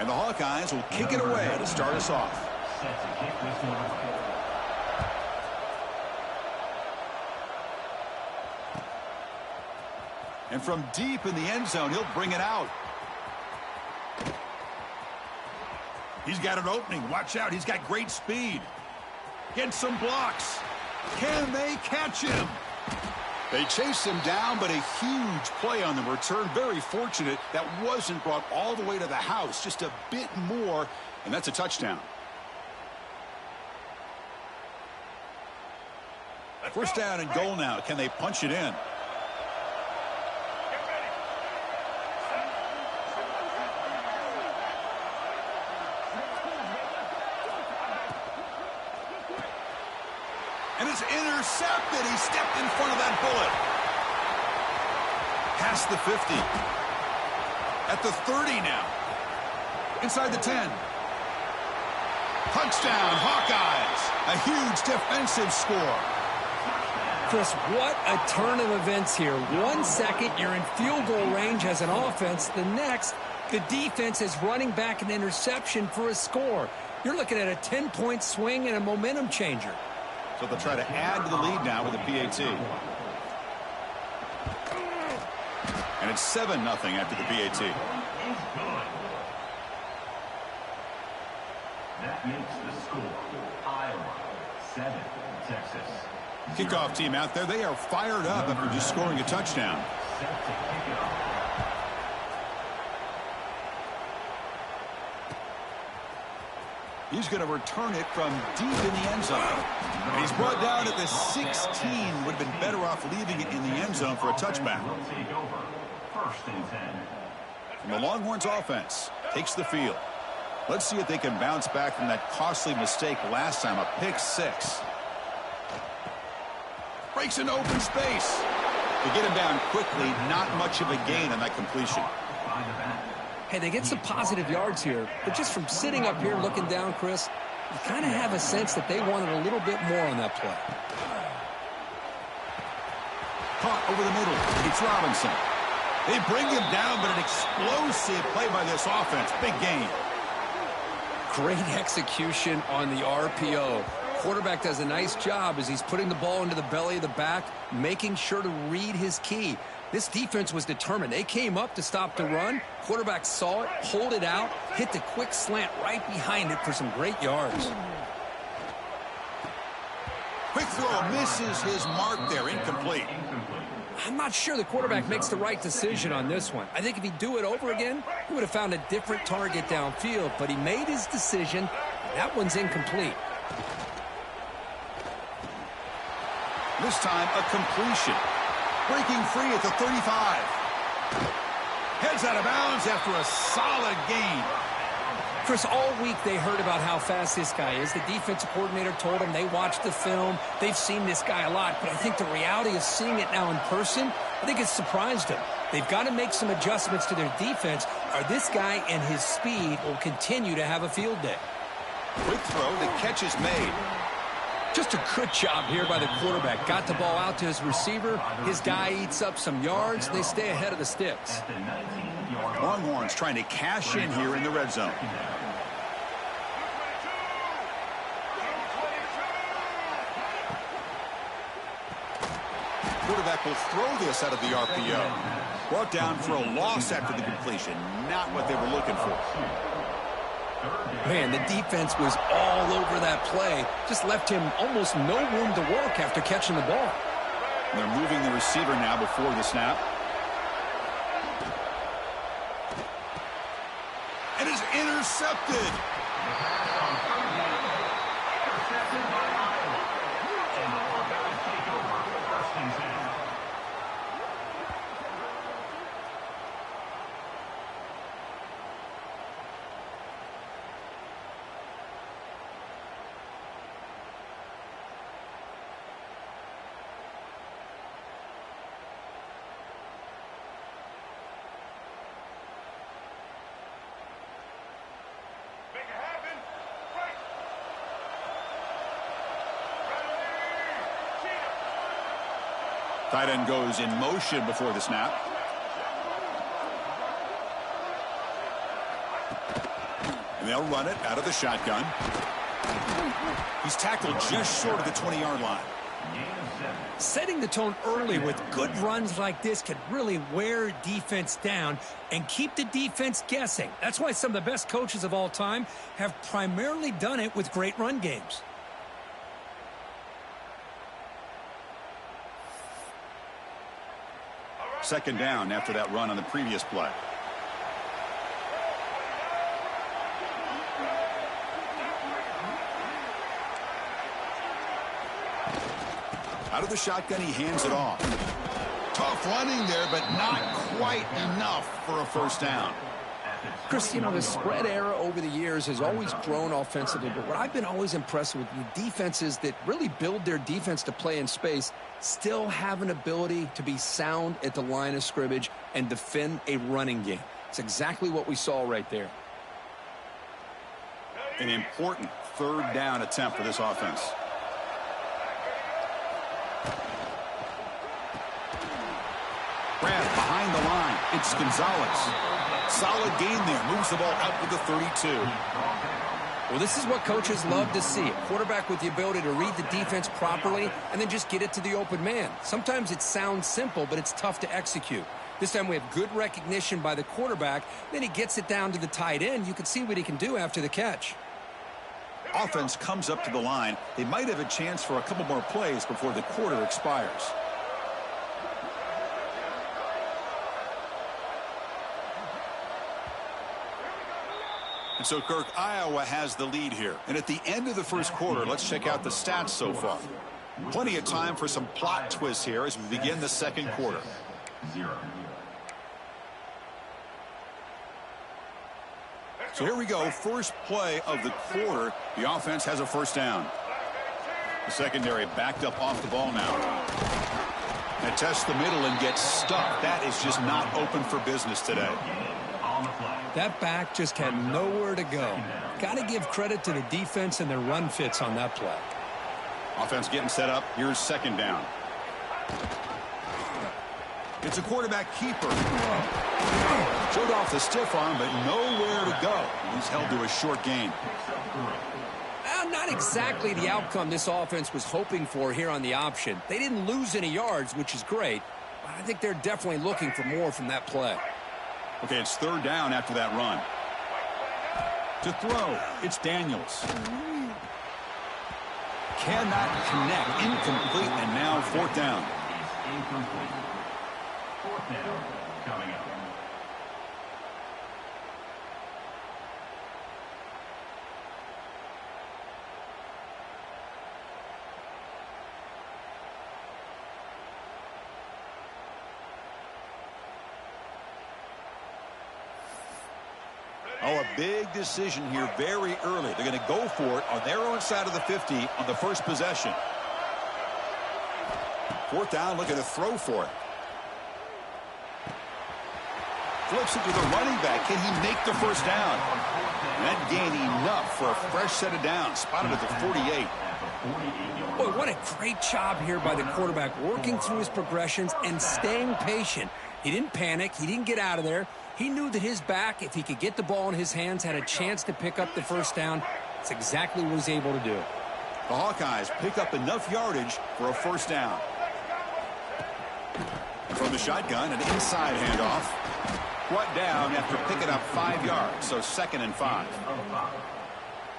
And the Hawkeyes will kick it away to start us off. Set to kick with number 4. And from deep in the end zone, he'll bring it out. He's got an opening. Watch out. He's got great speed. Gets some blocks. Can they catch him? They chase him down, but a huge play on the return. Very fortunate that wasn't brought all the way to the house. Just a bit more, and that's a touchdown. First down and goal now. Can they punch it in? And it's intercepted. He stepped in front of that bullet. Past the 50. At the 30 now. Inside the 10. Touchdown, Hawkeyes. A huge defensive score. Chris, what a turn of events here. 1 second, you're in field goal range as an offense. The next, the defense is running back an interception for a score. You're looking at a 10-point swing and a momentum changer. So they'll try to add to the lead now with a PAT. And it's 7-0 after the PAT. That makes the score Iowa 7, Texas. Kickoff team out there. They are fired up after just scoring a touchdown. Set to kick it off. He's going to return it from deep in the end zone. And he's brought down at the 16. Would have been better off leaving it in the end zone for a touchback. Will take over. 1st and 10. And the Longhorns offense takes the field. Let's see if they can bounce back from that costly mistake last time, a pick 6. Breaks into open space. To get him down quickly, not much of a gain on that completion. By the back. Hey, they get some positive yards here, but just from sitting up here looking down, Chris, you kind of have a sense that they wanted a little bit more on that play. Caught over the middle. It's Robinson. They bring him down, but an explosive play by this offense. Big gain. Great execution on the RPO. Quarterback does a nice job as he's putting the ball into the belly of the back, making sure to read his key. This defense was determined. They came up to stop the run. Quarterback saw it, pulled it out, hit the quick slant right behind it for some great yards. Quick throw misses his mark there, incomplete. I'm not sure the quarterback makes the right decision on this one. I think if he'd do it over again, he would have found a different target downfield, but he made his decision. That one's incomplete. This time, a completion. Breaking free at the 35. Heads out of bounds after a solid gain. Chris, all week they heard about how fast this guy is. The defensive coordinator told them they watched the film. They've seen this guy a lot, but I think the reality of seeing it now in person, I think it's surprised them. They've got to make some adjustments to their defense, or this guy and his speed will continue to have a field day. Quick throw, the catch is made. Just a good job here by the quarterback. Got the ball out to his receiver. His guy eats up some yards. They stay ahead of the sticks. At the 19-yard line. Longhorns trying to cash in here in the red zone. Quarterback will throw this out of the RPO. Brought down for a loss after the completion. Not what they were looking for. Man, the defense was all over that play. Just left him almost no room to work after catching the ball. They're moving the receiver now before the snap. And is intercepted. Intercepted by Iowa. And the Hawkeyes take over 1st and 10. Tight end goes in motion before the snap. And they'll run it out of the shotgun. He's tackled just short of the 20-yard line. Setting the tone early with good runs like this can really wear defense down and keep the defense guessing. That's why some of the best coaches of all time have primarily done it with great run games. Second down after that run on the previous play. Out of the shotgun, he hands it off. Tough running there, but not quite enough for a first down. Chris, you know, the spread era over the years has always grown offensively, but what I've been always impressed with the defenses that really build their defense to play in space still have an ability to be sound at the line of scrimmage and defend a running game. It's exactly what we saw right there. An important third down attempt for this offense. Grab behind the line. It's Gonzalez. Solid gain there. Moves the ball out to the 32. Well, this is what coaches love to see. A quarterback with the ability to read the defense properly and then just get it to the open man. Sometimes it sounds simple, but it's tough to execute. This time we have good recognition by the quarterback. Then he gets it down to the tight end. You can see what he can do after the catch. Offense comes up to the line. They might have a chance for a couple more plays before the quarter expires. And so, Kirk, Iowa has the lead here. And at the end of the first quarter, let's check out the stats so far. Plenty of time for some plot twists here as we begin the second quarter. So here we go. First play of the quarter. The offense has a first down. The secondary backed up off the ball now. They test the middle and get stuck. That is just not open for business today. That back just had nowhere to go. Got to give credit to the defense and their run fits on that play. Offense getting set up. Here's second down. It's a quarterback keeper. Showed off the stiff arm, but nowhere to go. He's held to a short gain. Not exactly the outcome this offense was hoping for here on the option. They didn't lose any yards, which is great. But I think they're definitely looking for more from that play. Okay, it's third down after that run. To throw, it's Daniels. Cannot connect. Incomplete, and now fourth down. Incomplete. Fourth down coming up. Oh, a big decision here very early. They're going to go for it on their own side of the 50 on the first possession. Fourth down, looking to throw for it. Flips it to the running back. Can he make the first down? And that gain enough for a fresh set of downs. Spotted at the 48. Boy, what a great job here by the quarterback, working through his progressions and staying patient. He didn't panic. He didn't get out of there. He knew that his back, if he could get the ball in his hands, had a chance to pick up the first down. That's exactly what he's able to do. The Hawkeyes pick up enough yardage for a first down. From the shotgun, an inside handoff. Brought down after picking up 5 yards, so 2nd and 5.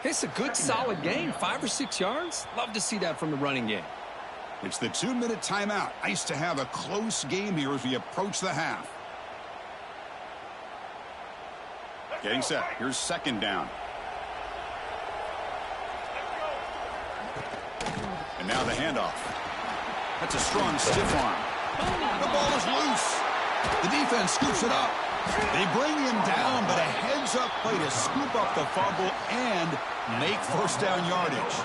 It's a good, solid game. 5 or 6 yards. Love to see that from the running game. It's the 2-minute timeout. Nice to have a close game here as we approach the half. Getting set. Here's second down. And now the handoff. That's a strong stiff arm. The ball is loose. The defense scoops it up. They bring him down, but a heads-up play to scoop up the fumble and make first down yardage.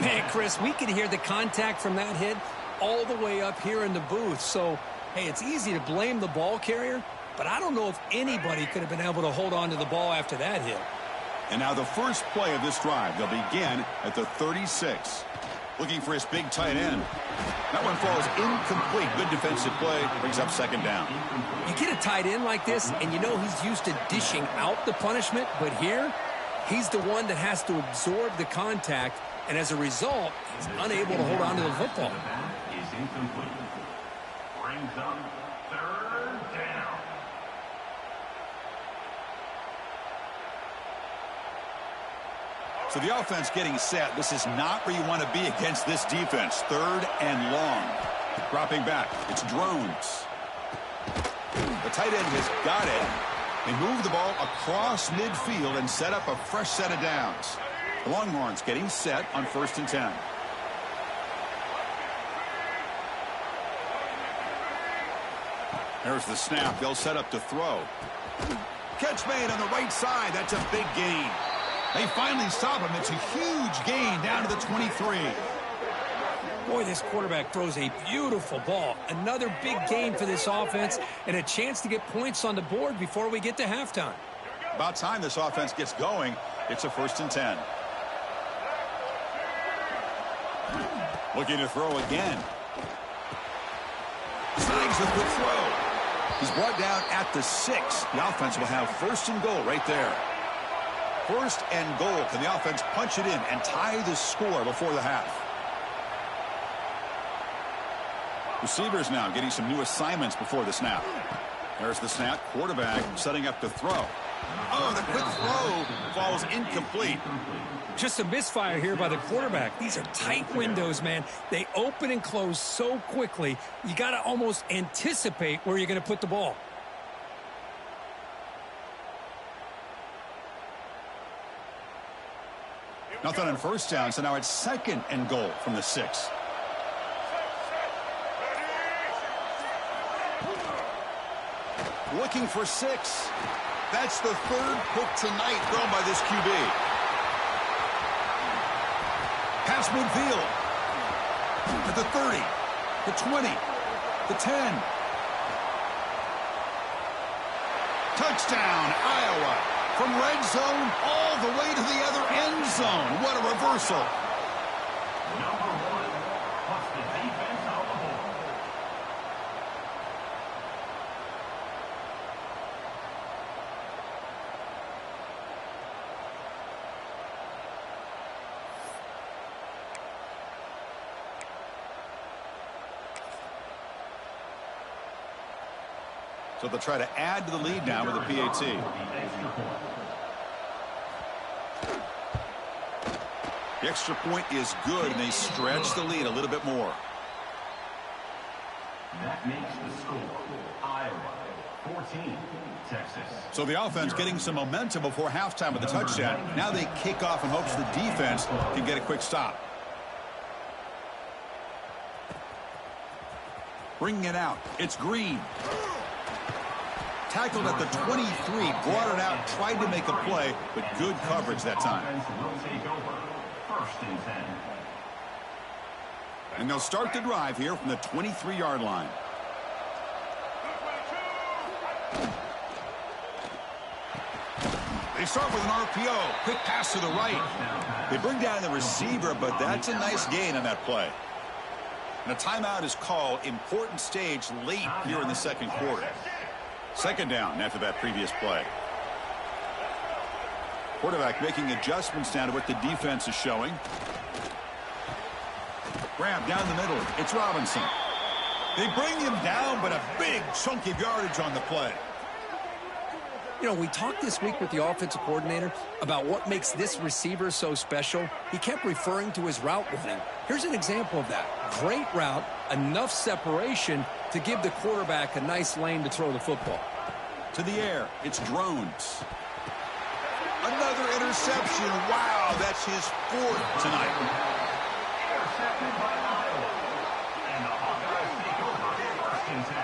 Man, Chris, we could hear the contact from that hit all the way up here in the booth. So, hey, it's easy to blame the ball carrier, but I don't know if anybody could have been able to hold on to the ball after that hit. And now the first play of this drive. They'll begin at the 36. Looking for his big tight end. That one falls incomplete. Good defensive play. Brings up second down. You get a tight end like this, and you know he's used to dishing out the punishment, but here, He's the one that has to absorb the contact, and as a result, he's unable to hold on to the football. Is incomplete. Brings up third down. So the offense getting set. This is not where you want to be against this defense. Third and long. Dropping back. It's Drones. The tight end has got it. They move the ball across midfield and set up a fresh set of downs. The Longhorns getting set on 1st and 10. There's the snap. They'll set up to throw. Catch made on the right side. That's a big gain. They finally stop him. It's a huge gain down to the 23. Boy, this quarterback throws a beautiful ball. Another big gain for this offense and a chance to get points on the board before we get to halftime. About time this offense gets going. It's a 1st and 10. Looking to throw again. Snags with the throw. He's brought down at the 6. The offense will have 1st and goal right there. 1st and goal. Can the offense punch it in and tie the score before the half? Receivers now getting some new assignments before the snap. There's the snap. Quarterback setting up to throw. Oh, the quick throw falls incomplete. Just a misfire here by the quarterback. These are tight windows, man. They open and close so quickly, you got to almost anticipate where you're going to put the ball. Nothing on 1st down, so now it's 2nd and goal from the 6. Looking for 6. That's the 3rd pick tonight thrown by this QB. Pass midfield. At the 30, the 20, the 10. Touchdown, Iowa. From red zone all the way to the other end zone. What a reversal. Number 1 puts the defense on the board. So they'll try to add to the lead now with a PAT. The extra point is good, and they stretch the lead a little bit more. That makes the score Iowa 14, Texas. So the offense getting some momentum before halftime with the touchdown. Now they kick off in hopes the defense can get a quick stop. Bringing it out. It's Green. Tackled at the 23, brought it out, tried to make a play, but good coverage that time. Will take over. 1st and 10. And they'll start the drive here from the 23-yard line. They start with an RPO. Quick pass to the right. They bring down the receiver, but that's a nice gain on that play. And a timeout is called. Important stage late here in the 2nd quarter. 2nd down after that previous play. Quarterback making adjustments down to what the defense is showing. Grab down the middle. It's Robinson. They bring him down, but a big chunk of yardage on the play. You know, we talked this week with the offensive coordinator about what makes this receiver so special. He kept referring to his route running. Here's an example of that. Great route, enough separation to give the quarterback a nice lane to throw the football. To the air, it's Drones. Another interception. Wow, that's his 4th tonight. Intercepted by Iowa. And the Hawkeyes take over 1st and 10.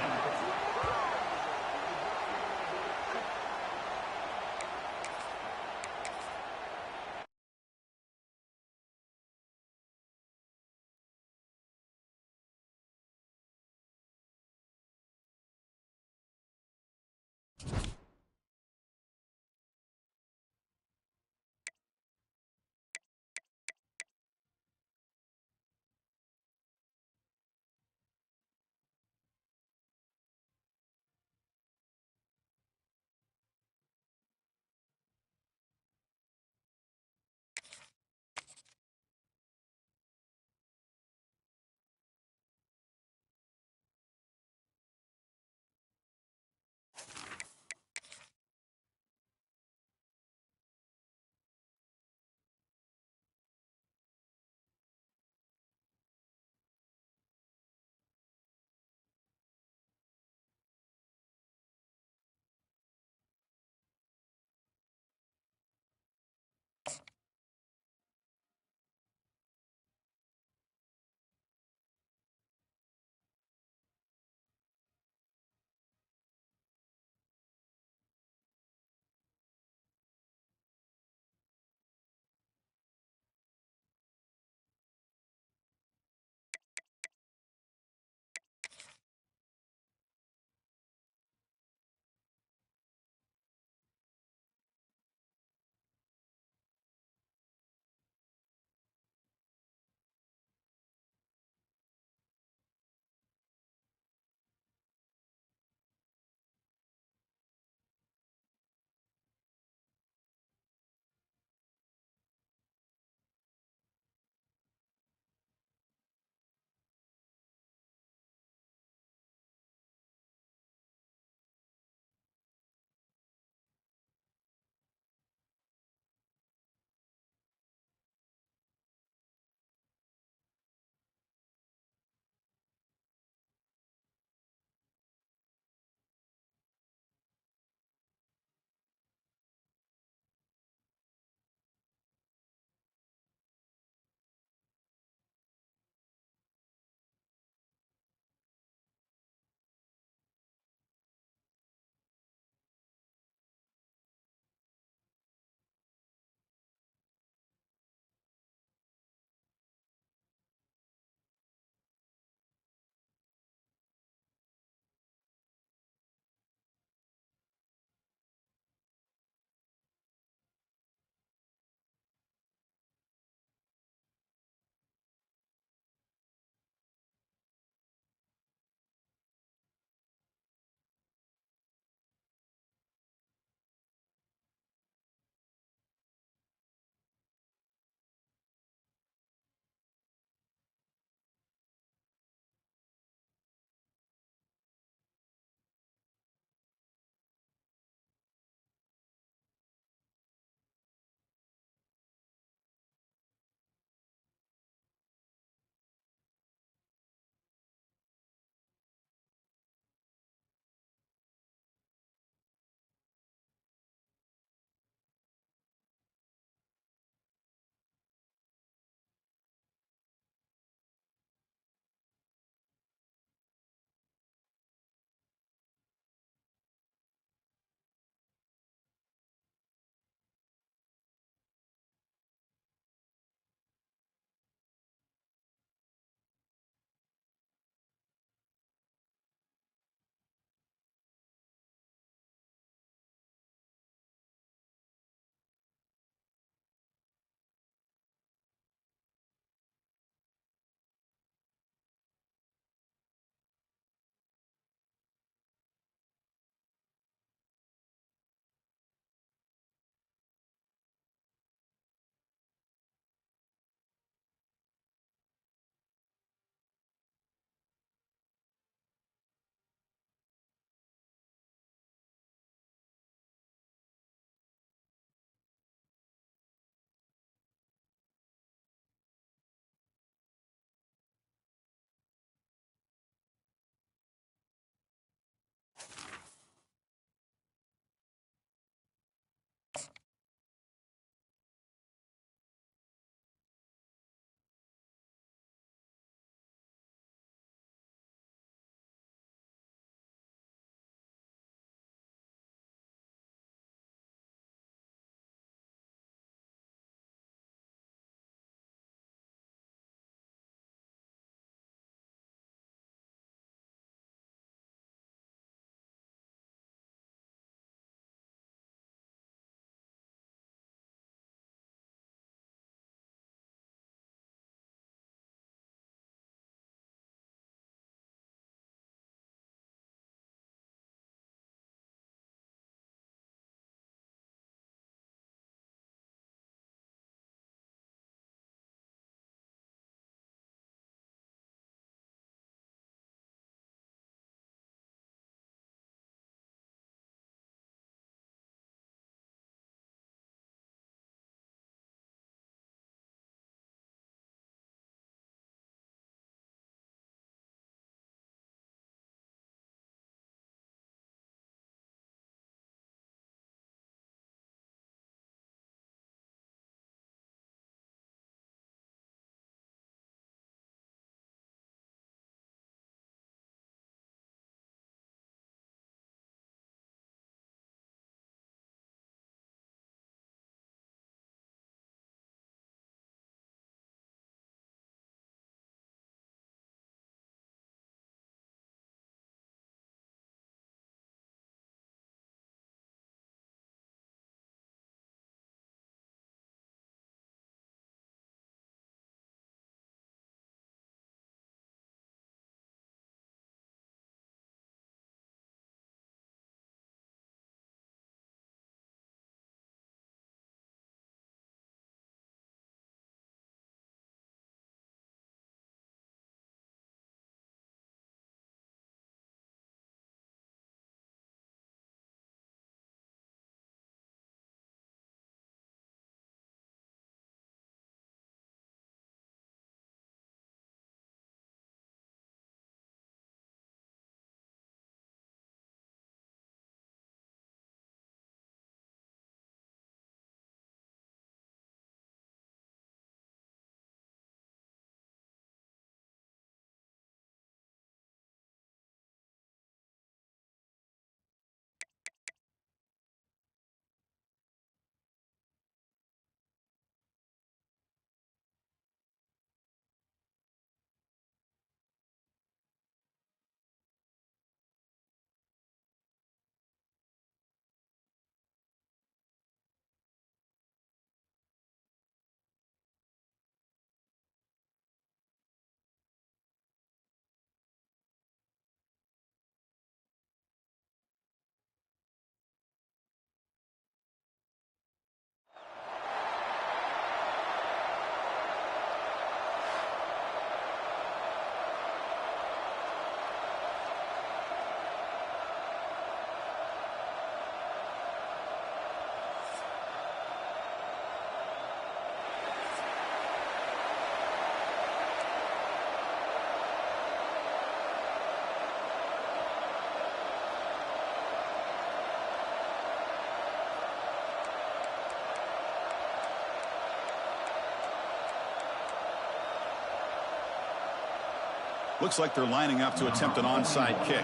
Looks like they're lining up to attempt an onside kick.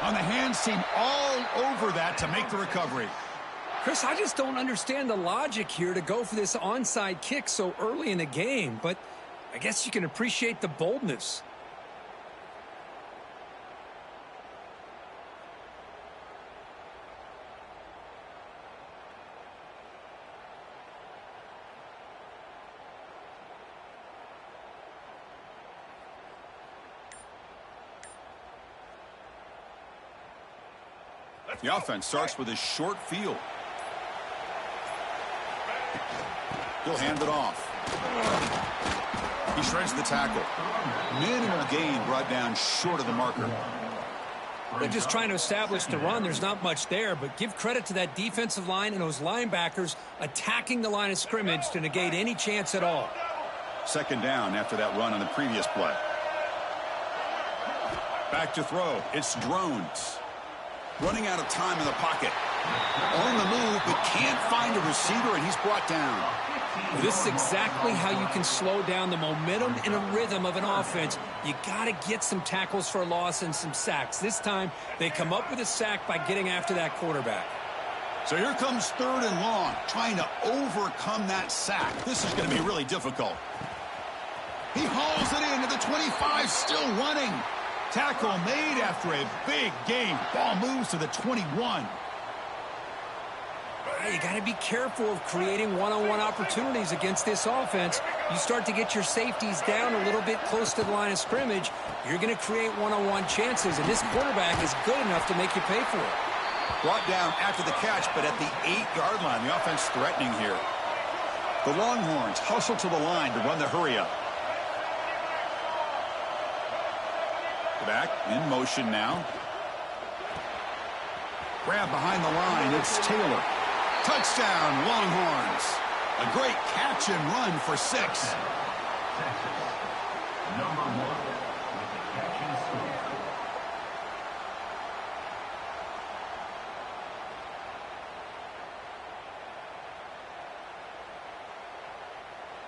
On the hands team all over that to make the recovery. Chris, I just don't understand the logic here to go for this onside kick so early in the game, but I guess you can appreciate the boldness. The offense starts with a short field. He'll hand it off. He shreds the tackle. Minimal gain brought down short of the marker. They're just trying to establish the run. There's not much there, but give credit to that defensive line and those linebackers attacking the line of scrimmage to negate any chance at all. Second down after that run on the previous play. Back to throw. It's Drones. Running out of time in the pocket. On the move, but can't find a receiver, and he's brought down. This is exactly how you can slow down the momentum and a rhythm of an offense. You got to get some tackles for a loss and some sacks. This time, they come up with a sack by getting after that quarterback. So here comes 3rd and long, trying to overcome that sack. This is going to be really difficult. He hauls it into the 25, still running. Tackle made after a big gain. Ball moves to the 21. You got to be careful of creating one-on-one opportunities against this offense. You start to get your safeties down a little bit close to the line of scrimmage, you're going to create one-on-one chances, and this quarterback is good enough to make you pay for it. Brought down after the catch, but at the 8-yard line, the offense threatening here. The Longhorns hustle to the line to run the hurry-up. Back in motion now. Grab behind the line. It's Taylor. Touchdown, Longhorns. A great catch and run for 6. Texas, number 1 with the catch and score.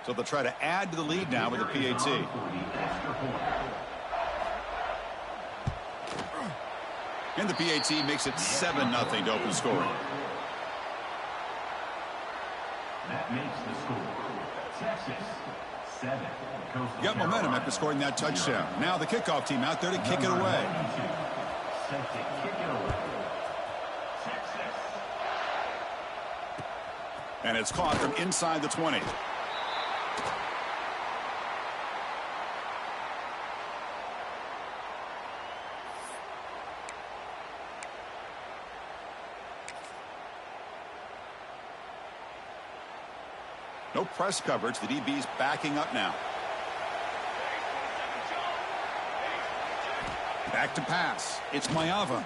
So they'll try to add to the lead now with the PAT. And the PAT makes it 7-0 to open scoring. That makes the score. Texas, 7. Got momentum after scoring that touchdown. Now the kickoff team out there to kick it away. Set to kick it away. Texas. And it's caught from inside the 20. No press coverage. The DB's backing up now. Back to pass. It's Mayava.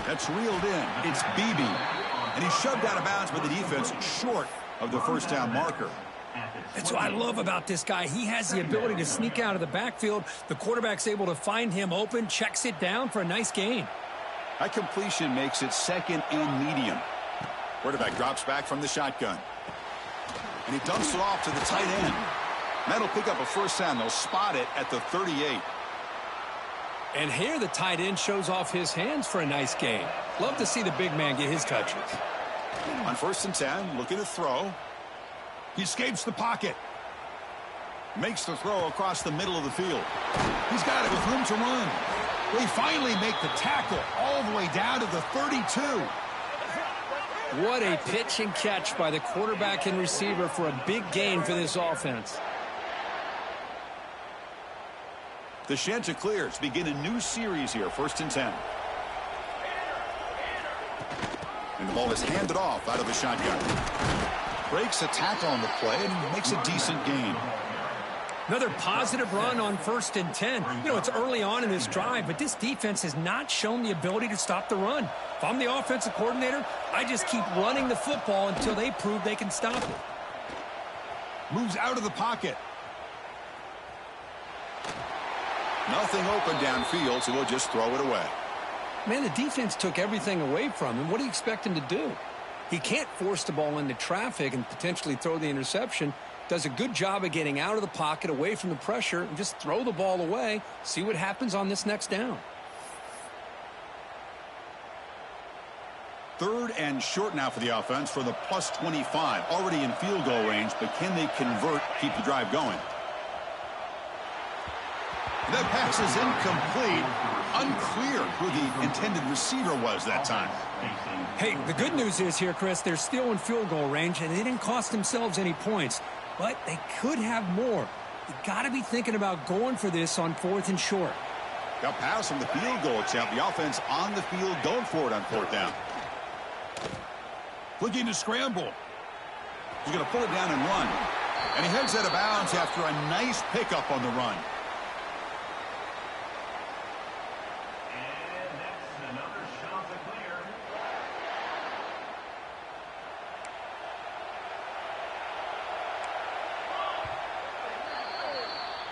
That's reeled in. It's Beebe. And he's shoved out of bounds by the defense short of the first down marker. That's what I love about this guy. He has the ability to sneak out of the backfield. The quarterback's able to find him open, checks it down for a nice gain. That completion makes it 2nd and medium. Quarterback drops back from the shotgun. And he dumps it off to the tight end. That'll pick up a first down. They'll spot it at the 38. And here the tight end shows off his hands for a nice gain. Love to see the big man get his touches. On 1st and 10, looking to throw. He escapes the pocket. Makes the throw across the middle of the field. He's got it with room to run. They finally make the tackle all the way down to the 32. What a pitch and catch by the quarterback and receiver for a big gain for this offense. The Chanticleers begin a new series here, 1st and 10. And the ball is handed off out of the shotgun. Breaks a tackle on the play and makes a decent gain. Another positive run on 1st and 10. You know, it's early on in this drive, but this defense has not shown the ability to stop the run. If I'm the offensive coordinator, I just keep running the football until they prove they can stop it. Moves out of the pocket. Nothing open downfield, so he'll just throw it away. Man, the defense took everything away from him. What do you expect him to do? He can't force the ball into traffic and potentially throw the interception. Does a good job of getting out of the pocket, away from the pressure, and just throw the ball away. See what happens on this next down. 3rd and short now for the offense for the plus 25. Already in field goal range, but can they convert, keep the drive going? That pass is incomplete. Unclear who the intended receiver was that time. Hey, the good news is here, Chris, they're still in field goal range, and they didn't cost themselves any points. But they could have more. You got to be thinking about going for this on 4th and short. Got pass from the field goal attempt. The offense on the field going for it on 4th down. Looking to scramble. He's going to pull it down and run. And he heads out of bounds after a nice pickup on the run. And that's another shot to clear.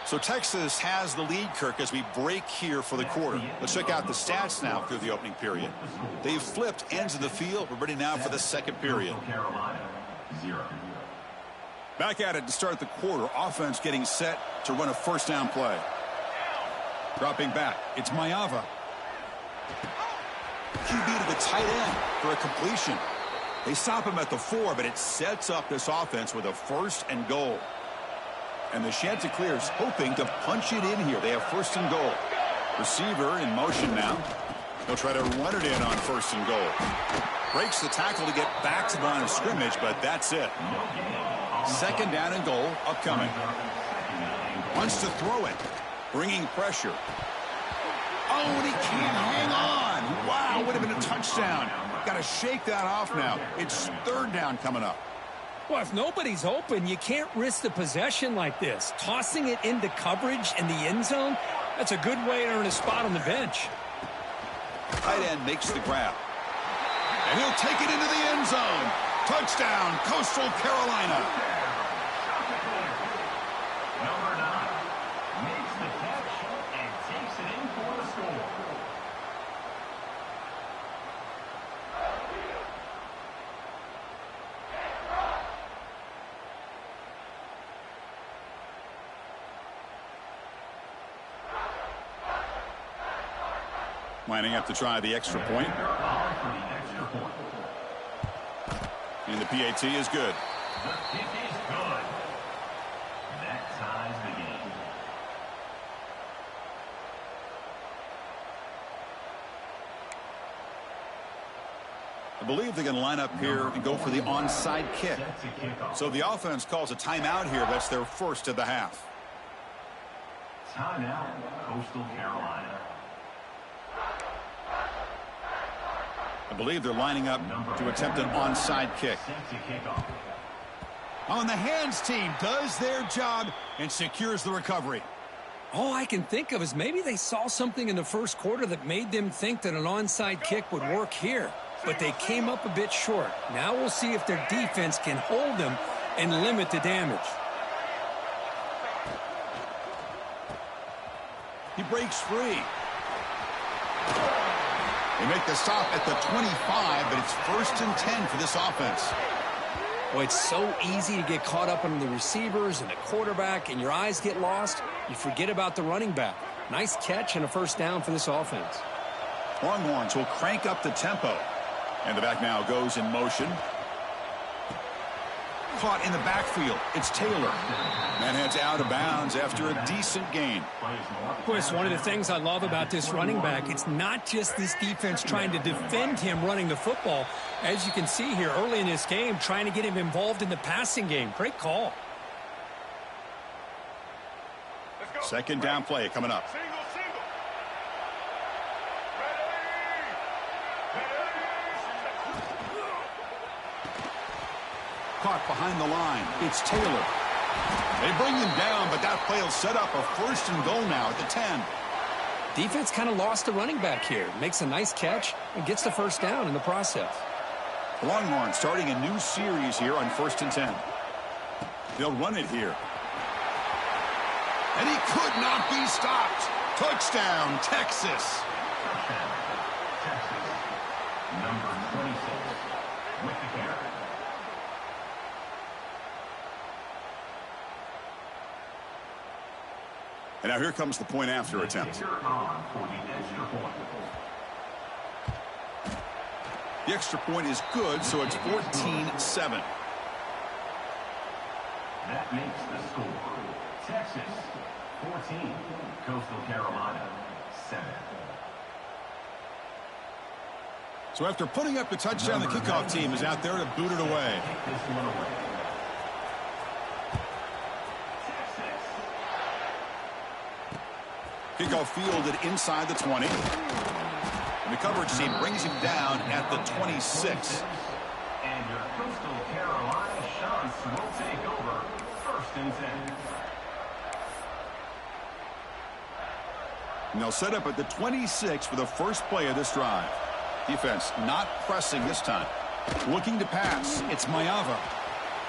So Texas has the lead, Kirk, as we break here for the quarter. Let's check out the stats now through the opening period. They've flipped ends of the field. We're ready now for the second period. Carolina, 0. Back at it to start the quarter. Offense getting set to run a first down play. Dropping back. It's Mayava. QB to the tight end for a completion. They stop him at the 4, but it sets up this offense with a 1st and goal. And the Chanticleers hoping to punch it in here. They have 1st and goal. Receiver in motion now. He'll try to run it in on 1st and goal. Breaks the tackle to get back to the line of scrimmage, but that's it. 2nd down and goal upcoming. Wants to throw it. Bringing pressure. Oh, and he can't hang on. Wow, would have been a touchdown. Got to shake that off now. It's 3rd down coming up. Well, if nobody's open, you can't risk the possession like this. Tossing it into coverage in the end zone, that's a good way to earn a spot on the bench. Tight end makes the grab. And he'll take it into the end zone. Touchdown, Coastal Carolina. Number 9 makes the catch and takes it in for the score. Lining up to try the extra point. And the PAT is good. The kick is good. That ties the game. I believe they're going to line up here and go for the onside kick. So the offense calls a timeout here. That's their 1st of the half. Timeout, Coastal Carolina. I believe they're lining up to attempt an onside kick. On the hands team does their job and secures the recovery. All I can think of is maybe they saw something in the first quarter that made them think that an onside kick would work here. But they came up a bit short. Now we'll see if their defense can hold them and limit the damage. He breaks free. They make the stop at the 25, but it's 1st and 10 for this offense. Well, it's so easy to get caught up on the receivers and the quarterback, and your eyes get lost. You forget about the running back. Nice catch and a 1st down for this offense. Longhorns will crank up the tempo. And the back now goes in motion. Caught in the backfield. It's Taylor. Man heads out of bounds after a decent gain. Chris, one of the things I love about this running back, it's not just this defense trying to defend him running the football. As you can see here early in this game, trying to get him involved in the passing game. Great call. 2nd down play coming up. Caught behind the line. It's Taylor. They bring him down, but that play will set up a 1st and goal now at the 10. Defense kind of lost the running back here. Makes a nice catch and gets the 1st down in the process. Longhorn starting a new series here on 1st and 10. They'll run it here. And he could not be stopped. Touchdown, Texas. Texas. Number 26 with the carry. And now here comes the point after attempt. Kicker on for the extra point. The extra point is good, so it's 14-7. That makes the score. Texas 14, Coastal Carolina 7. So after putting up the touchdown, the kickoff team is out there to boot it away. Take this one away. Texas. Kickoff fielded inside the 20. And the coverage team brings him down at the 26. And your Coastal Carolina shots will take over 1st and 10. And they'll set up at the 26 for the first play of this drive. Defense not pressing this time. Looking to pass. It's Mayava.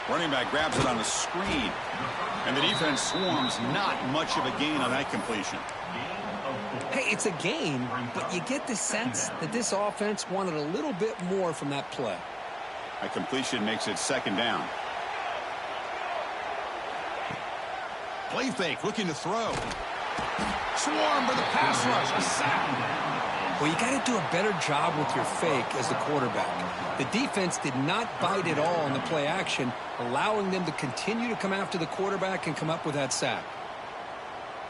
Running back grabs it on a screen. And the defense swarms. Not much of a gain on that completion. Hey, it's a gain, but you get the sense that this offense wanted a little bit more from that play. That completion makes it 2nd down. Play fake, looking to throw. Swarm for the pass rush. A sack. Well, you got to do a better job with your fake as the quarterback. The defense did not bite at all on the play action, allowing them to continue to come after the quarterback and come up with that sack.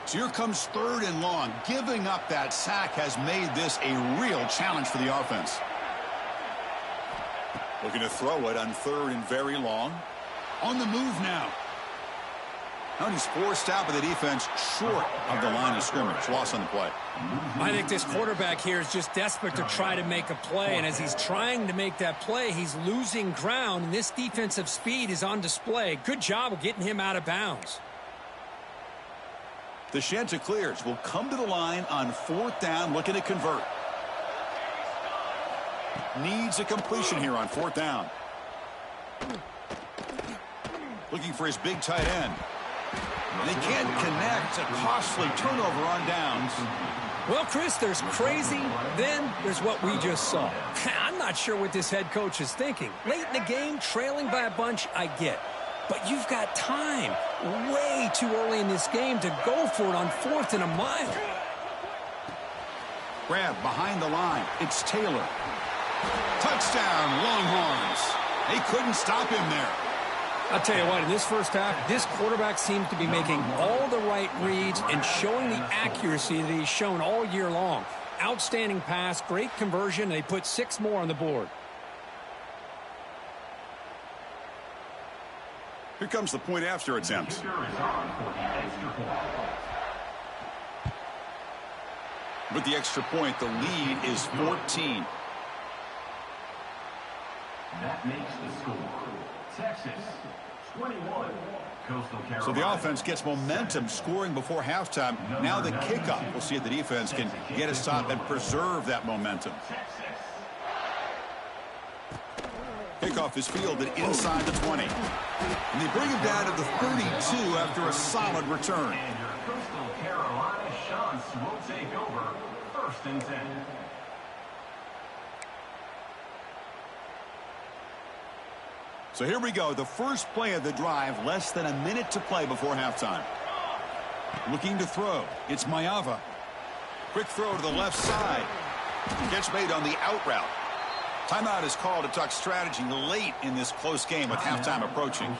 So here comes 3rd and long. Giving up that sack has made this a real challenge for the offense. Looking to throw it on 3rd and very long. On the move now. Now he's forced out by the defense short of the line of scrimmage. Loss on the play. I think this quarterback here is just desperate to try to make a play, and as he's trying to make that play, he's losing ground, and this defensive speed is on display. Good job of getting him out of bounds. The Chanticleers will come to the line on 4th down, looking to convert. Needs a completion here on 4th down. Looking for his big tight end. They can't connect. A costly turnover on downs. Well, Chris, there's crazy, then there's what we just saw. I'm not sure what this head coach is thinking. Late in the game, trailing by a bunch, I get. But you've got time, way too early in this game, to go for it on 4th and a mile. Grab behind the line. It's Taylor. Touchdown, Longhorns. They couldn't stop him there. I'll tell you what, in this first half, this quarterback seems to be making all the right reads and showing the accuracy that he's shown all year long. Outstanding pass, great conversion, and they put 6 more on the board. Here comes the point after attempt. Kicker is on for the extra point. With the extra point, the lead is 14. That makes the score. Texas 21, Coastal Carolina. So the offense gets momentum scoring before halftime. Now the kickoff. We'll see if the defense can get a stop and preserve that momentum. Kickoff is fielded inside the 20. And they bring him down to the 32 after a solid return. And your Coastal Carolina shots will take over 1st and 10. So here we go, the first play of the drive, less than a minute to play before halftime. Looking to throw, it's Mayava. Quick throw to the left side. Catch made on the out route. Timeout is called to talk strategy late in this close game with halftime approaching.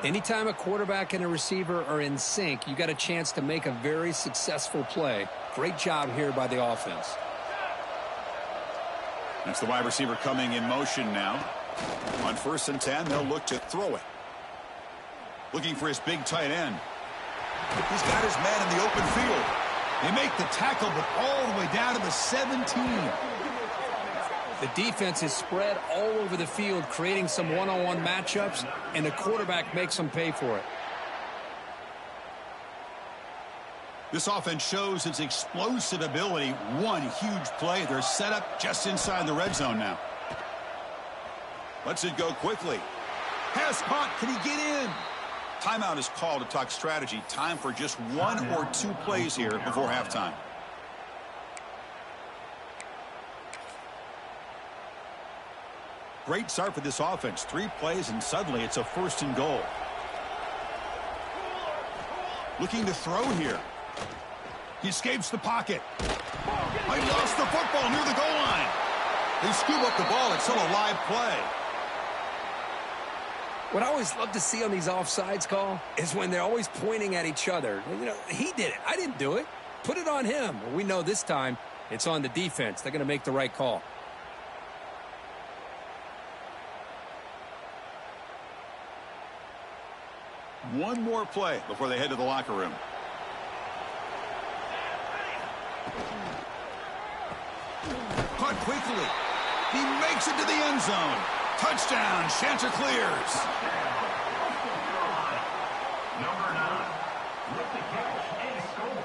Anytime a quarterback and a receiver are in sync, you got a chance to make a very successful play. Great job here by the offense. That's the wide receiver coming in motion now. On 1st and 10, they'll look to throw it. Looking for his big tight end. He's got his man in the open field. They make the tackle, but all the way down to the 17. The defense is spread all over the field, creating some one-on-one matchups, and the quarterback makes them pay for it. This offense shows its explosive ability. One huge play. They're set up just inside the red zone now. Lets it go quickly. Pass caught. Can he get in? Timeout is called to talk strategy. Time for just 1 or 2 plays here before halftime. Great start for this offense. 3 plays and suddenly it's a 1st and goal. Looking to throw here. He escapes the pocket. I lost the football near the goal line. They scoop up the ball. It's still a live play. What I always love to see on these offsides call is when they're always pointing at each other. You know, he did it. I didn't do it. Put it on him. We know this time it's on the defense. They're going to make the right call. One more play before they head to the locker room. Caught quickly. He makes it to the end zone. Touchdown. Chanticleers. Number 9 with the catch and score.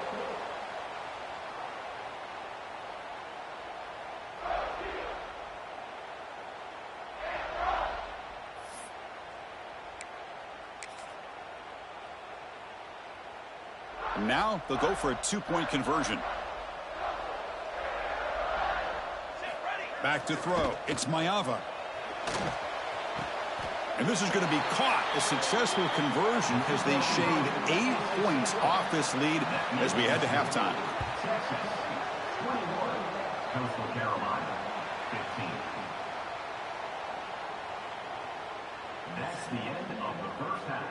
Now they'll go for a two-point conversion. Back to throw. It's Maiava. And this is going to be caught. A successful conversion as they shade 8 points off this lead as we head to halftime. Texas 21, Coastal Carolina 15. That's the end of the first half.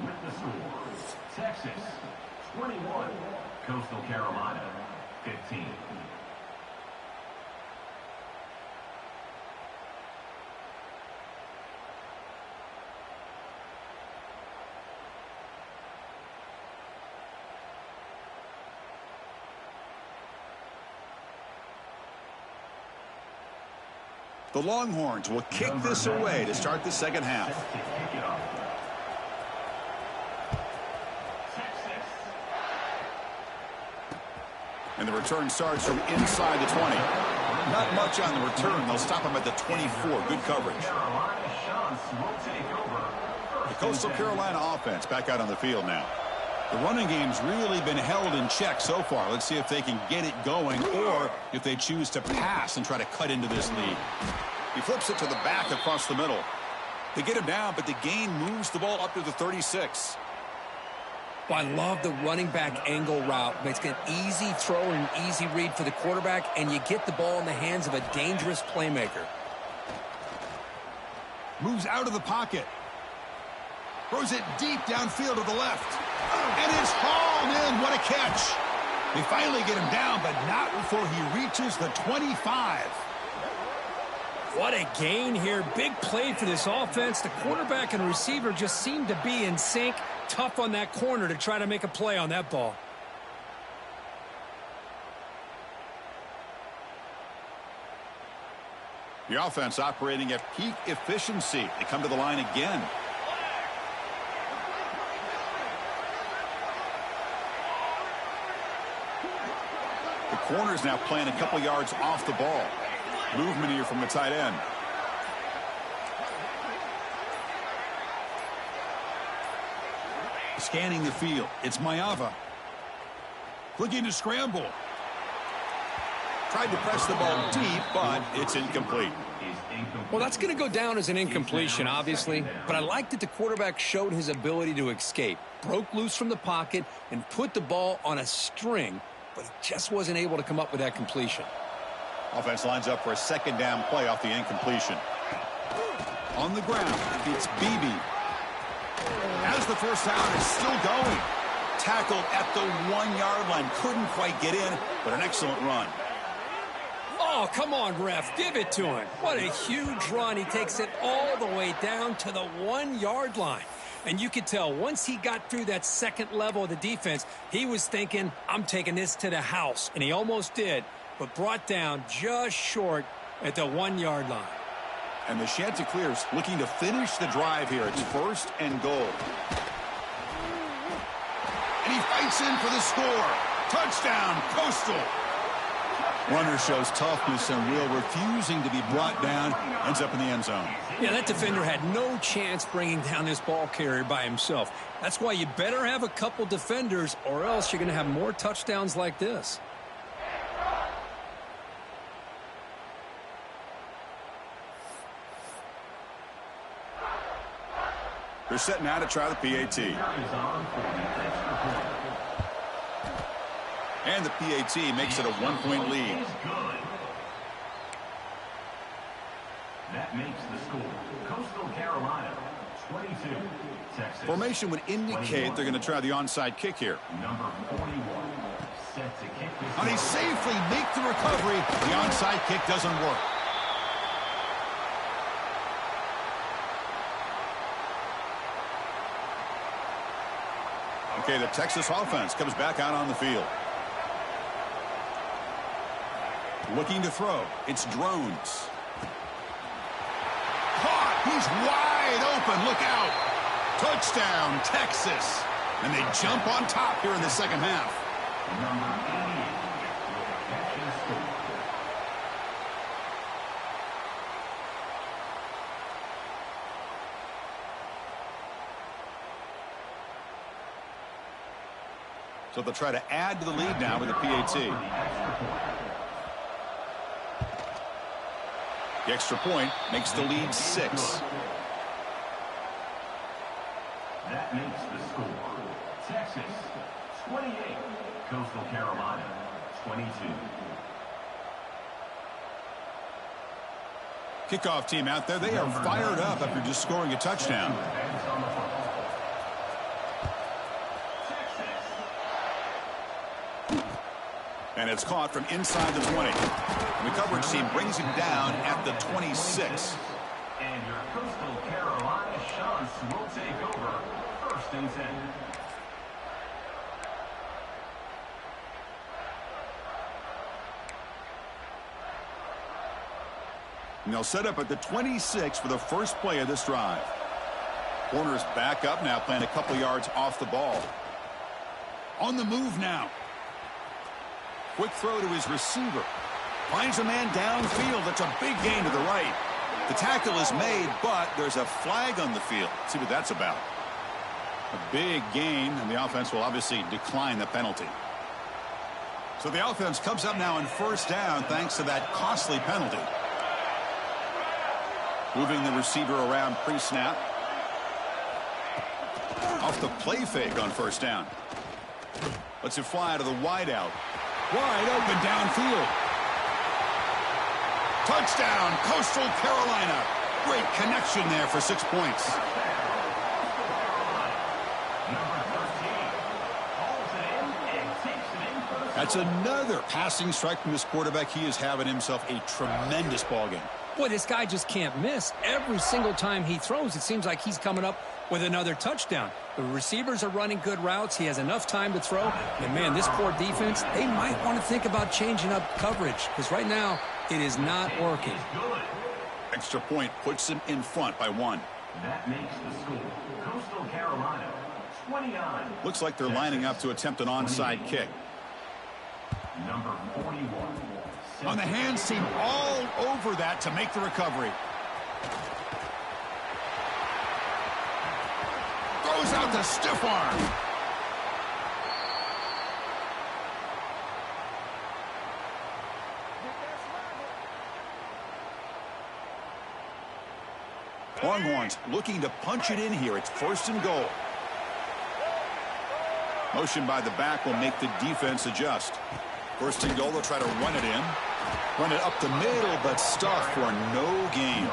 With the score, Texas 21, Coastal Carolina 15. The Longhorns will kick this away to start the second half. And the return starts from inside the 20. Not much on the return. They'll stop him at the 24. Good coverage. The Coastal Carolina offense back out on the field now. The running game's really been held in check so far. Let's see if they can get it going or if they choose to pass and try to cut into this lead. He flips it to the back across the middle. They get him down, but the gain moves the ball up to the 36. Well, I love the running back angle route. It's an easy throw and an easy read for the quarterback, and you get the ball in the hands of a dangerous playmaker. Moves out of the pocket. Throws it deep downfield to the left. And it's hauled in. What a catch. They finally get him down, but not before he reaches the 25. What a gain here. Big play for this offense. The quarterback and receiver just seem to be in sync. Tough on that corner to try to make a play on that ball. The offense operating at peak efficiency. They come to the line again. The corner's now playing a couple yards off the ball. Movement here from the tight end. Scanning the field. It's Maiava. Looking to scramble. Tried to press the ball deep, but it's incomplete. Well, that's going to go down as an incompletion, obviously. But I like that the quarterback showed his ability to escape. Broke loose from the pocket and put the ball on a string, but he just wasn't able to come up with that completion. Offense lines up for a second down play off the incompletion. On the ground, it's Beebe. As the first down is still going. Tackled at the 1-yard line. Couldn't quite get in, but an excellent run. Oh, come on, ref. Give it to him. What a huge run. He takes it all the way down to the 1-yard line. And you could tell once he got through that second level of the defense, he was thinking, I'm taking this to the house. And he almost did, but brought down just short at the 1-yard line. And the Chanticleers looking to finish the drive here. It's first and goal. And he fights in for the score. Touchdown, Coastal. Runner shows toughness and will, refusing to be brought down. Ends up in the end zone. Yeah, that defender had no chance bringing down this ball carrier by himself. That's why you better have a couple defenders, or else you're going to have more touchdowns like this. They're setting out to try the PAT. And the PAT makes it a 1-point lead. That makes the score. Coastal Carolina, 22. Texas. Formation would indicate they're going to try the onside kick here. Number 41. Set to kick this. And he safely make the recovery. The onside kick doesn't work. Okay, the Texas offense comes back out on the field. Looking to throw. It's Drones. Caught. He's wide open. Look out. Touchdown, Texas. And they jump on top here in the second half. Number 88 with a catch and score. So they'll try to add to the lead now with the PAT. The extra point makes the lead 6. That makes the score. Texas, 28. Coastal Carolina, 22. Kickoff team out there. They are fired up after just scoring a touchdown. And it's caught from inside the 20. The coverage team brings him down at the 26. And your Coastal Carolina shots will take over 1st and 10. And they'll set up at the 26 for the first play of this drive. Corners back up now, playing a couple yards off the ball. On the move now. Quick throw to his receiver. Finds a man downfield. That's a big gain to the right. The tackle is made, but there's a flag on the field. Let's see what that's about. A big gain, and the offense will obviously decline the penalty. So the offense comes up now on 1st down thanks to that costly penalty. Moving the receiver around pre-snap. Off the play fake on 1st down. Lets it fly to the wideout. Wide open downfield. Touchdown, Coastal Carolina. Great connection there for 6 points. That's another passing strike from this quarterback. He is having himself a tremendous ball game. Boy, this guy just can't miss. Every single time he throws, it seems like he's coming up with another touchdown. The receivers are running good routes. He has enough time to throw. And, man, this poor defense, they might want to think about changing up coverage because right now it is not working. Extra point puts him in front by 1. That makes the score. Coastal Carolina, 29. Looks like they're lining up to attempt an onside kick. Number 41. On the hands team all over that to make the recovery. Throws out the stiff arm. Longhorns looking to punch it in here. It's 1st and goal. Motion by the back will make the defense adjust. 1st and goal, they'll try to run it in. Run it up the middle, but stuffed for no gain.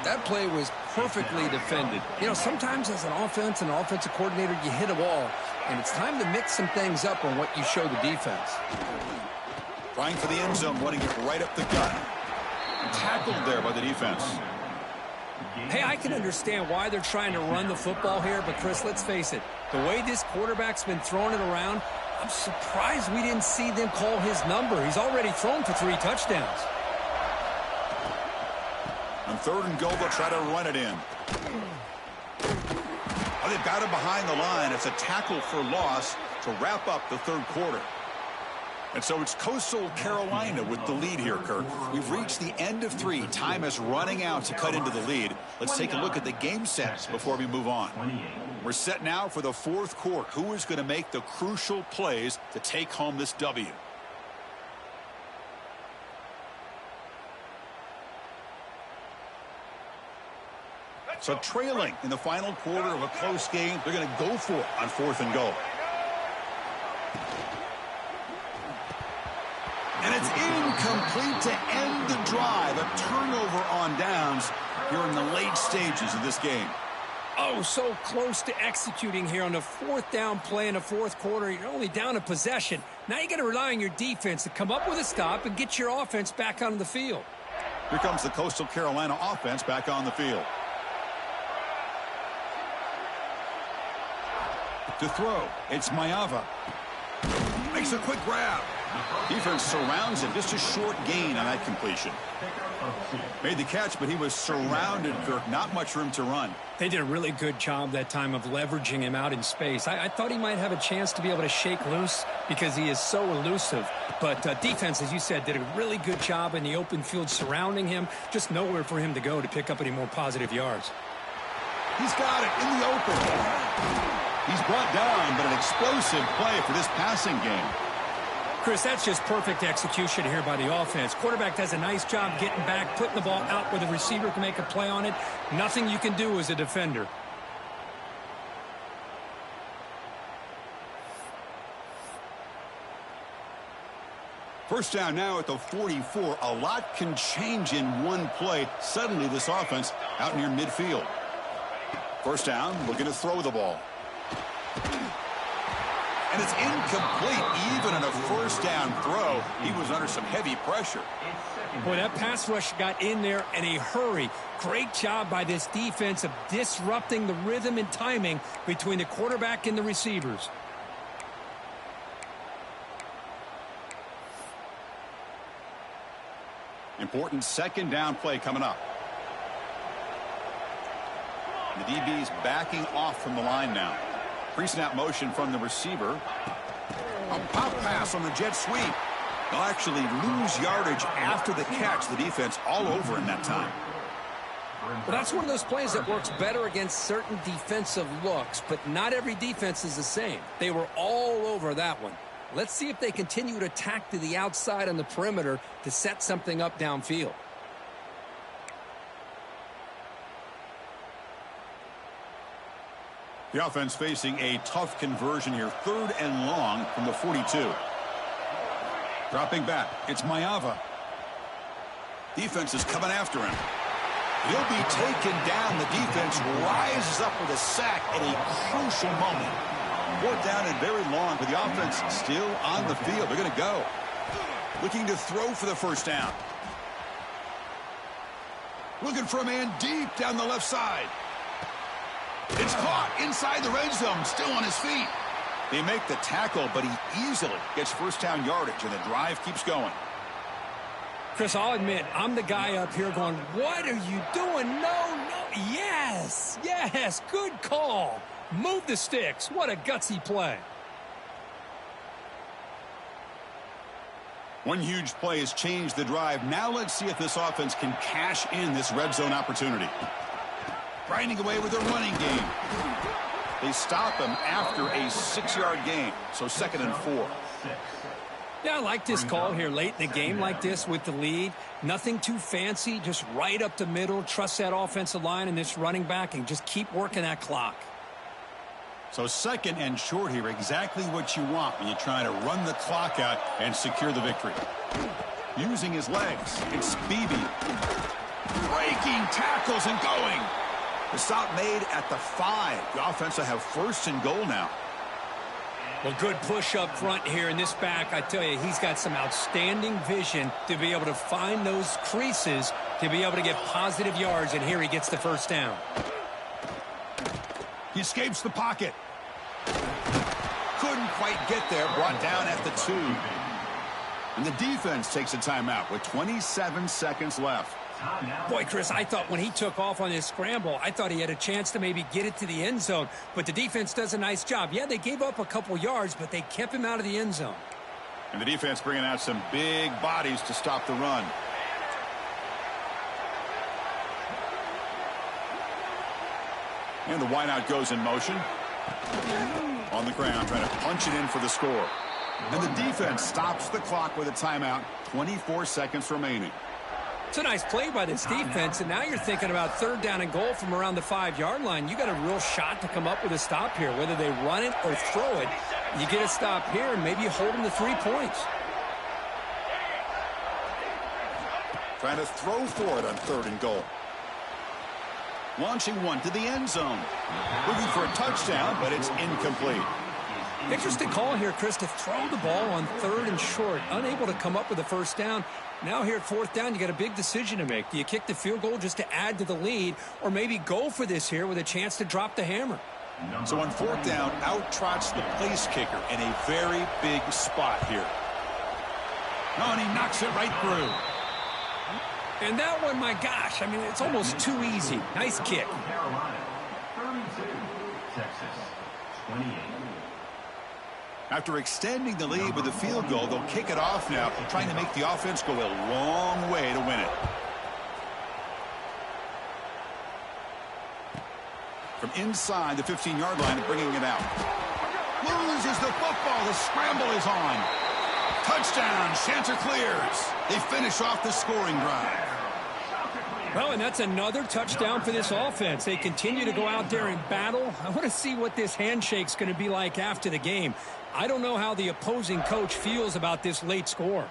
That play was perfectly defended. You know, sometimes as an offense and an offensive coordinator, you hit a wall, and it's time to mix some things up on what you show the defense. Trying for the end zone, running it right up the gut. Tackled there by the defense. Hey, I can understand why they're trying to run the football here, but, Chris, let's face it. The way this quarterback's been throwing it around, I'm surprised we didn't see them call his number. He's already thrown for 3 touchdowns. On 3rd and goal, they'll try to run it in. Oh, they've got him behind the line. It's a tackle for loss to wrap up the 3rd quarter. And so it's Coastal Carolina with the lead here, Kirk. We've reached the end of 3. Time is running out to cut into the lead. Let's take a look at the game sets before we move on. We're set now for the 4th quarter. Who is going to make the crucial plays to take home this W? So trailing in the final quarter of a close game, they're going to go for it on 4th and goal. And it's incomplete to end the drive. A turnover on downs here in the late stages of this game. Oh, so close to executing here on the fourth down play in the fourth quarter. You're only down a possession. Now you got to rely on your defense to come up with a stop and get your offense back on the field. Here comes the Coastal Carolina offense back on the field. To throw, it's Maiava. Makes a quick grab. Defense surrounds him. Just a short gain on that completion. Made the catch, but he was surrounded, Kirk. Not much room to run. They did a really good job that time of leveraging him out in space. I thought he might have a chance to be able to shake loose because he is so elusive. But defense, as you said, did a really good job in the open field surrounding him. Just nowhere for him to go to pick up any more positive yards. He's got it in the open. He's brought down, but an explosive play for this passing game. Chris, that's just perfect execution here by the offense. Quarterback does a nice job getting back, putting the ball out where the receiver can make a play on it. Nothing you can do as a defender. First down now at the 44. A lot can change in one play. Suddenly this offense out near midfield. First down, looking to throw the ball. And it's incomplete. Even on a first down throw, he was under some heavy pressure. Boy, that pass rush got in there in a hurry. Great job by this defense of disrupting the rhythm and timing between the quarterback and the receivers. Important second down play coming up. The DB's backing off from the line now. Pre-snap motion from the receiver. A pop pass on the jet sweep. They'll actually lose yardage after the catch. The defense all over in that time. Well, that's one of those plays that works better against certain defensive looks, but not every defense is the same. They were all over that one. Let's see if they continue to attack to the outside on the perimeter to set something up downfield. The offense facing a tough conversion here. 3rd and long from the 42. Dropping back. It's Maiava. Defense is coming after him. He'll be taken down. The defense rises up with a sack at a crucial moment. 4th down and very long, but the offense still on the field. They're going to go. Looking to throw for the first down. Looking for a man deep down the left side. It's caught inside the red zone, still on his feet. They make the tackle, but he easily gets first down yardage, and the drive keeps going. Chris, I'll admit, I'm the guy up here going, what are you doing? No, yes, good call. Move the sticks. What a gutsy play. One huge play has changed the drive. Now let's see if this offense can cash in this red zone opportunity. Grinding away with their running game. They stop him after a 6-yard gain. So 2nd and 4. Yeah, I like this call here late in the game like this with the lead. Nothing too fancy, just right up the middle. Trust that offensive line and this running back and just keep working that clock. So 2nd and short here. Exactly what you want when you're trying to run the clock out and secure the victory. Using his legs. It's Beebe. Breaking tackles and going. The stop made at the 5. The offense will have 1st and goal now. Well, good push up front here in this back. I tell you, he's got some outstanding vision to be able to find those creases to be able to get positive yards, and here he gets the first down. He escapes the pocket. Couldn't quite get there. Brought down at the 2. And the defense takes a timeout with 27 seconds left. Boy, Chris, I thought when he took off on his scramble, I thought he had a chance to maybe get it to the end zone. But the defense does a nice job. Yeah, they gave up a couple yards, but they kept him out of the end zone. And the defense bringing out some big bodies to stop the run. And the wideout goes in motion. On the ground, trying to punch it in for the score. And the defense stops the clock with a timeout. 24 seconds remaining. It's a nice play by this defense, and now you're thinking about 3rd down and goal from around the 5-yard line. You got a real shot to come up with a stop here. Whether they run it or throw it, you get a stop here, and maybe you hold them to 3 points. trying to throw for it on 3rd and goal. Launching one to the end zone. Looking for a touchdown, but it's incomplete. Interesting call here, Chris, to throw the ball on 3rd and short. Unable to come up with a first down. Now here at 4th down, you got a big decision to make. Do you kick the field goal just to add to the lead, or maybe go for this here with a chance to drop the hammer? So on 4th down, out trots the place kicker in a very big spot here. Oh, and he knocks it right through. And that one, my gosh, I mean, it's almost too easy. Nice kick. Carolina, 32. Texas, 28. After extending the lead with a field goal, they'll kick it off now, trying to make the offense go a long way to win it. From inside the 15-yard line, bringing it out. Loses the football. The scramble is on. Touchdown. Chanticleers. They finish off the scoring drive. Well, and that's another touchdown for this offense. They continue to go out there and battle. I want to see what this handshake's going to be like after the game. I don't know how the opposing coach feels about this late score.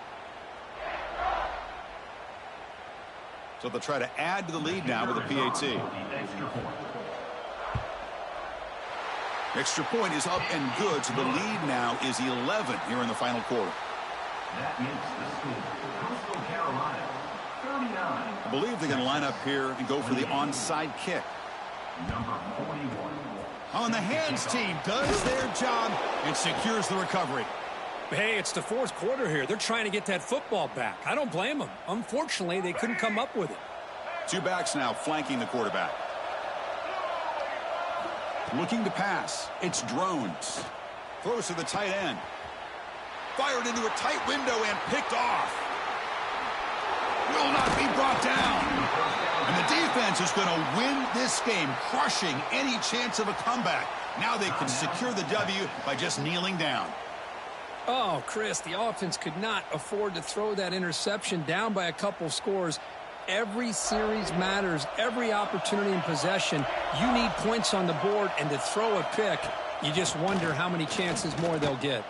So they'll try to add to the lead now with a PAT. Extra point is up and good, so the lead now is 11 here in the final quarter. That makes the score. Coastal Carolina, 39. I believe they're going to line up here and go for the onside kick. Number 41. On the hands team does their job and secures the recovery. Hey, it's the 4th quarter here. They're trying to get that football back. I don't blame them. Unfortunately, they couldn't come up with it. 2 backs now flanking the quarterback. Looking to pass. It's Drones. Throws to the tight end. Fired into a tight window and picked off. Will not be brought down. And the defense is going to win this game, crushing any chance of a comeback. Now they can secure the W by just kneeling down. Oh, Chris, the offense could not afford to throw that interception down by a couple scores. Every series matters. Every opportunity in possession, you need points on the board, and to throw a pick, you just wonder how many chances more they'll get.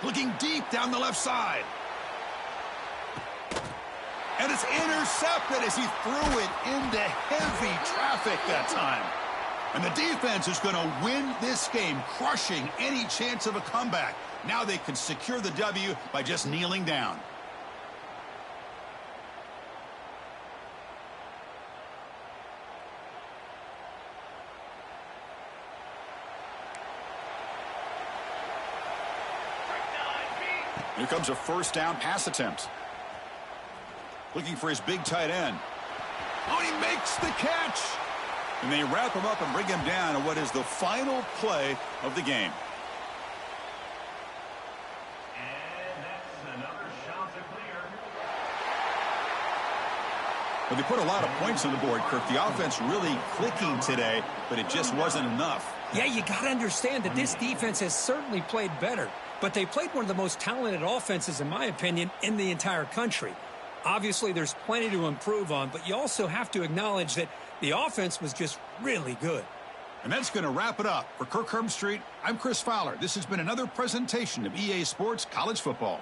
Looking deep down the left side. And it's intercepted as he threw it into heavy traffic that time. And the defense is going to win this game, crushing any chance of a comeback. Now they can secure the W by just kneeling down. Here comes a 1st down pass attempt. Looking for his big tight end. Oh, he makes the catch. And they wrap him up and bring him down on what is the final play of the game. And that's another shot to clear. But they put a lot of points on the board, Kirk. The offense really clicking today, but it just wasn't enough. Yeah, you got to understand that this defense has certainly played better, but they played one of the most talented offenses, in my opinion, in the entire country. Obviously, there's plenty to improve on, but you also have to acknowledge that the offense was just really good. And that's going to wrap it up. For Kirk Herbstreit, I'm Chris Fowler. This has been another presentation of EA Sports College Football.